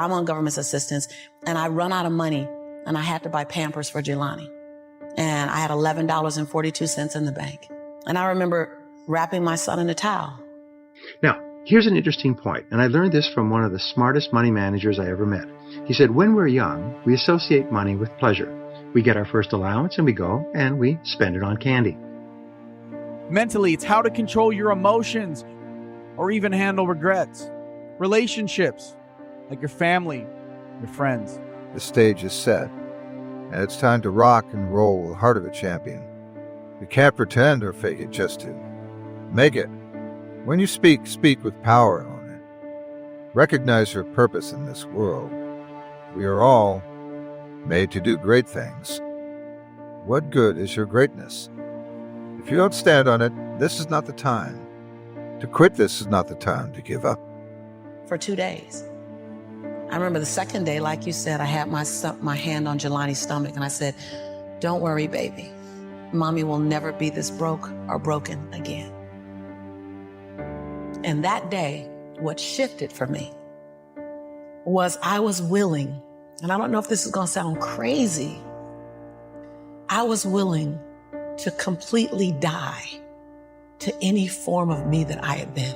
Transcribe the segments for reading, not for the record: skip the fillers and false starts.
I'm on government assistance, and I run out of money, and I had to buy Pampers for Jelani. And I had $11.42 in the bank. And I remember wrapping my son in a towel. Now, here's an interesting point, and I learned this from one of the smartest money managers I ever met. He said, when we're young, we associate money with pleasure. We get our first allowance and we go and we spend it on candy. Mentally, it's how to control your emotions or even handle regrets. Relationships, like your family, your friends. The stage is set, and it's time to rock and roll with the heart of a champion. You can't pretend or fake it just to make it. When you speak, speak with power on it. Recognize your purpose in this world. We are all made to do great things. What good is your greatness? If you don't stand on it, this is not the time. To quit, this is not the time to give up. For 2 days. I remember the second day, like you said, I had my hand on Jelani's stomach, and I said, don't worry, baby. Mommy will never be this broke or broken again. And that day, what shifted for me was I was willing, and I don't know if this is going to sound crazy, I was willing to completely die to any form of me that I had been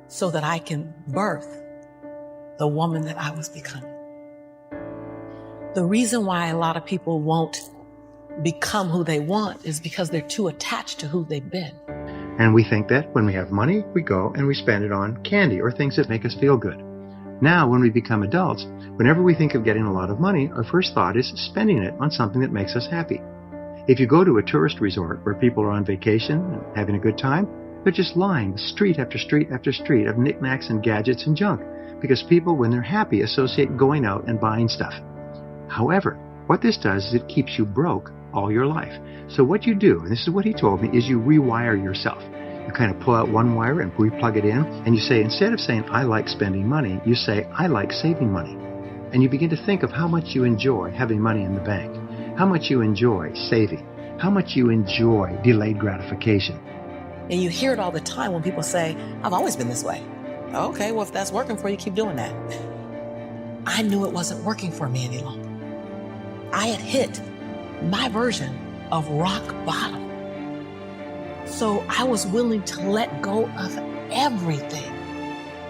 so that I can birth the woman that I was becoming. The reason why a lot of people won't become who they want is because they're too attached to who they've been. And we think that when we have money, we go and we spend it on candy or things that make us feel good. Now, when we become adults, whenever we think of getting a lot of money, our first thought is spending it on something that makes us happy. If you go to a tourist resort where people are on vacation and having a good time, they're just lined street after street after street of knickknacks and gadgets and junk, because people, when they're happy, associate going out and buying stuff. However, what this does is it keeps you broke all your life. So what you do, and this is what he told me, is you rewire yourself. You kind of pull out one wire and replug it in, and you say, instead of saying, I like spending money, you say, I like saving money. And you begin to think of how much you enjoy having money in the bank, how much you enjoy saving, how much you enjoy delayed gratification. And you hear it all the time when people say, I've always been this way. Okay, well, if that's working for you, keep doing that. I knew it wasn't working for me any longer. I had hit my version of rock bottom. So I was willing to let go of everything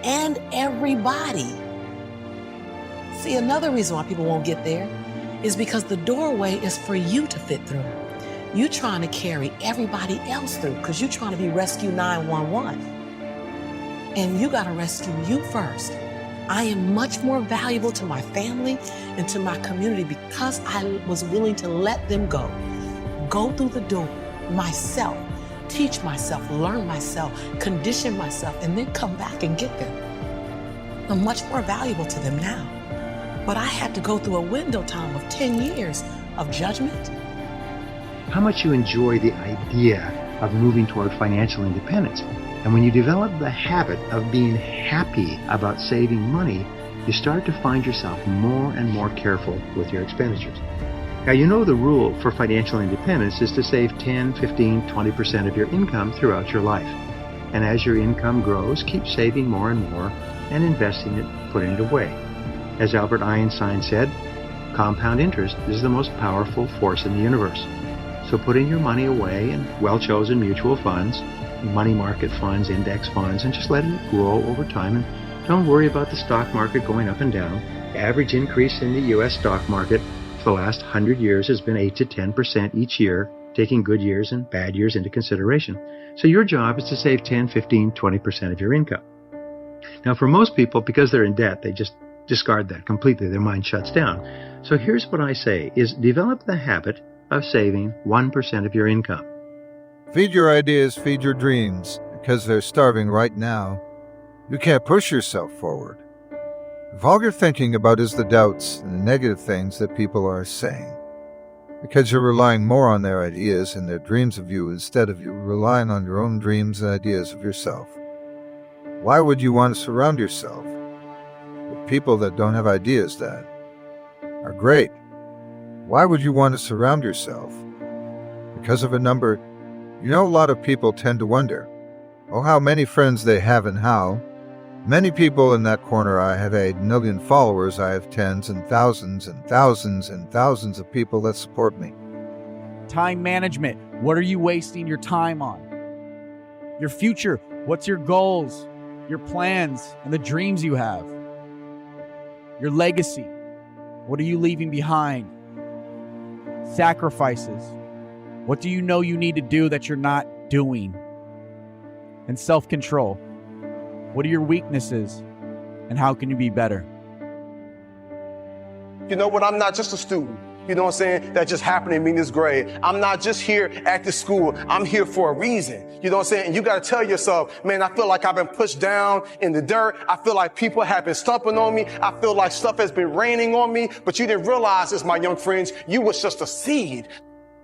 and everybody. See, another reason why people won't get there is because the doorway is for you to fit through. You're trying to carry everybody else through because you're trying to be Rescue 911. And you got to rescue you first. I am much more valuable to my family and to my community because I was willing to let them go through the door myself, teach myself, learn myself, condition myself, and then come back and get them. I'm much more valuable to them now. But I had to go through a window time of 10 years of judgment. How much you enjoy the idea of moving toward financial independence. And when you develop the habit of being happy about saving money, you start to find yourself more and more careful with your expenditures. Now, you know the rule for financial independence is to save 10, 15, 20% of your income throughout your life. And as your income grows, keep saving more and more and investing it, putting it away. As Albert Einstein said, compound interest is the most powerful force in the universe. So putting your money away in well-chosen mutual funds, money market funds, index funds, and just letting it grow over time. And don't worry about the stock market going up and down. The average increase in the U.S. stock market for the last 100 years has been 8 to 10% each year, taking good years and bad years into consideration. So your job is to save 10, 15, 20% of your income. Now, for most people, because they're in debt, they just discard that completely. Their mind shuts down. So here's what I say is develop the habit of saving 1% of your income. Feed your ideas, feed your dreams, because they're starving right now. You can't push yourself forward. If all you're thinking about is the doubts and the negative things that people are saying, because you're relying more on their ideas and their dreams of you instead of you relying on your own dreams and ideas of yourself, why would you want to surround yourself with people that don't have ideas that are great? Why would you want to surround yourself? Because of a number. You know, a lot of people tend to wonder, how many friends they have and how Many people in that corner. I have 8 million followers. I have tens and thousands and thousands and thousands of people that support me. Time management. What are you wasting your time on? Your future. What's your goals, your plans, and the dreams you have? Your legacy. What are you leaving behind? Sacrifices. What do you know you need to do that you're not doing? And self-control. What are your weaknesses and how can you be better? You know what? I'm not just a student. You know what I'm saying? That just happened to me in this grade. I'm not just here at this school. I'm here for a reason. You know what I'm saying? And you got to tell yourself, man, I feel like I've been pushed down in the dirt. I feel like people have been stomping on me. I feel like stuff has been raining on me. But you didn't realize this, my young friends. You was just a seed.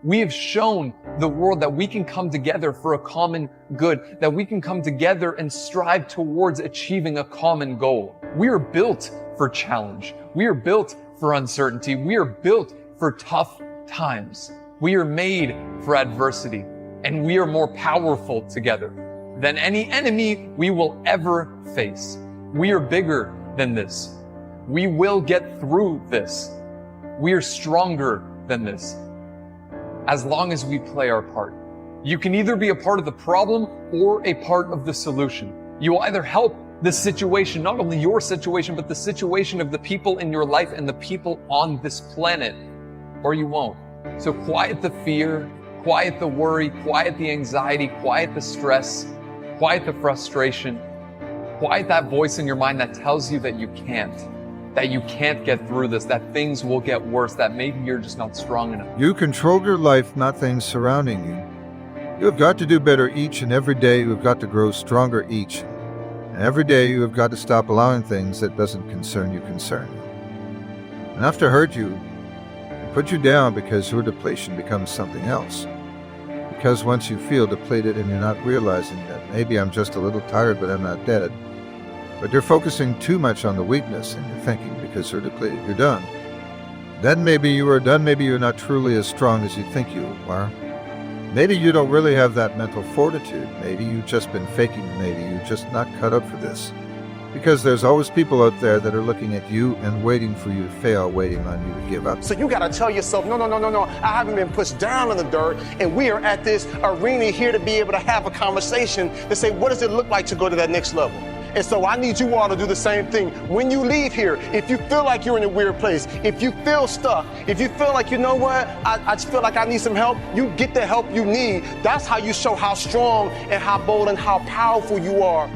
We have shown the world that we can come together for a common good, that we can come together and strive towards achieving a common goal. We are built for challenge. We are built for uncertainty. We are built for tough times. We are made for adversity, and we are more powerful together than any enemy we will ever face. We are bigger than this. We will get through this. We are stronger than this. As long as we play our part. You can either be a part of the problem or a part of the solution. You will either help the situation, not only your situation, but the situation of the people in your life and the people on this planet, or you won't. So quiet the fear, quiet the worry, quiet the anxiety, quiet the stress, quiet the frustration, quiet that voice in your mind that tells you that you can't get through this, that things will get worse, that maybe you're just not strong enough. You control your life, not things surrounding you. You have got to do better each and every day. You have got to grow stronger each. And every day you have got to stop allowing things that doesn't concern you. Enough to hurt you and put you down because your depletion becomes something else. Because once you feel depleted and you're not realizing that maybe I'm just a little tired but I'm not dead, but you're focusing too much on the weakness and you're thinking because you're depleted, you're done. Then maybe you are done, maybe you're not truly as strong as you think you are. Maybe you don't really have that mental fortitude. Maybe you've just been faking. Maybe you're just not cut up for this. Because there's always people out there that are looking at you and waiting for you to fail, waiting on you to give up. So you got to tell yourself, no. I haven't been pushed down in the dirt. And we are at this arena here to be able to have a conversation to say, what does it look like to go to that next level? And so I need you all to do the same thing. When you leave here, if you feel like you're in a weird place, if you feel stuck, if you feel like, you know what, I just feel like I need some help, you get the help you need. That's how you show how strong and how bold and how powerful you are.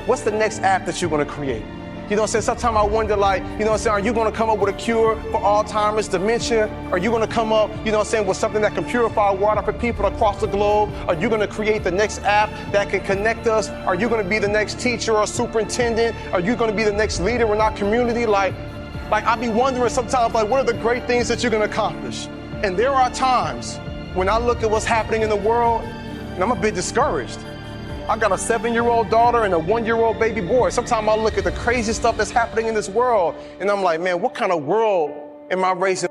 What's the next app that you're going to create? You know what I'm saying? Sometimes I wonder, like, you know what I'm saying, are you going to come up with a cure for Alzheimer's, dementia? Are you going to come up, you know what I'm saying, with something that can purify water for people across the globe? Are you going to create the next app that can connect us? Are you going to be the next teacher or superintendent? Are you going to be the next leader in our community? Like I be wondering sometimes, like, what are the great things that you're going to accomplish? And there are times when I look at what's happening in the world, and I'm a bit discouraged. I got a 7-year-old daughter and a 1-year-old baby boy. Sometimes I look at the crazy stuff that's happening in this world, and I'm like, man, what kind of world am I raising?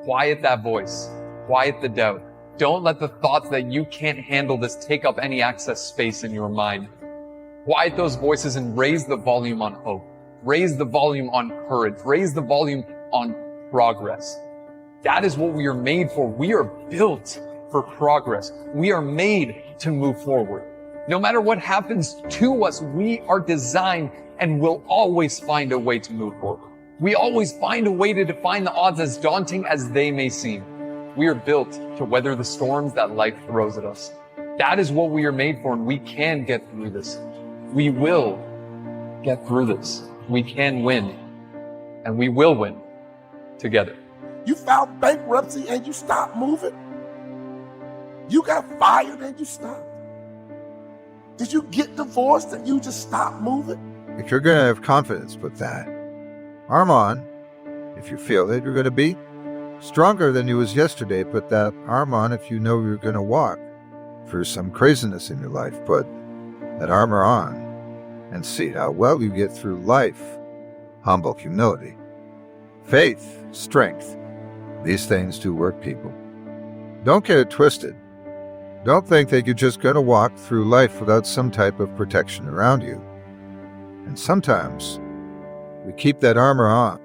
Quiet that voice. Quiet the doubt. Don't let the thoughts that you can't handle this take up any access space in your mind. Quiet those voices and raise the volume on hope. Raise the volume on courage. Raise the volume on progress. That is what we are made for. We are built for progress. We are made to move forward. No matter what happens to us, we are designed and will always find a way to move forward. We always find a way to define the odds, as daunting as they may seem. We are built to weather the storms that life throws at us. That is what we are made for, and we can get through this. We will get through this. We can win, and we will win together. You filed bankruptcy and you stopped moving? You got fired and you stopped? Did you get divorced and you just stopped moving? If you're going to have confidence with that, arm on. If you feel that you're going to be stronger than you was yesterday, put that arm on. If you know you're going to walk through some craziness in your life, put that armor on and see how well you get through life. Humble humility, faith, strength. These things do work, people. Don't get it twisted. Don't think that you're just going to walk through life without some type of protection around you. And sometimes we keep that armor on.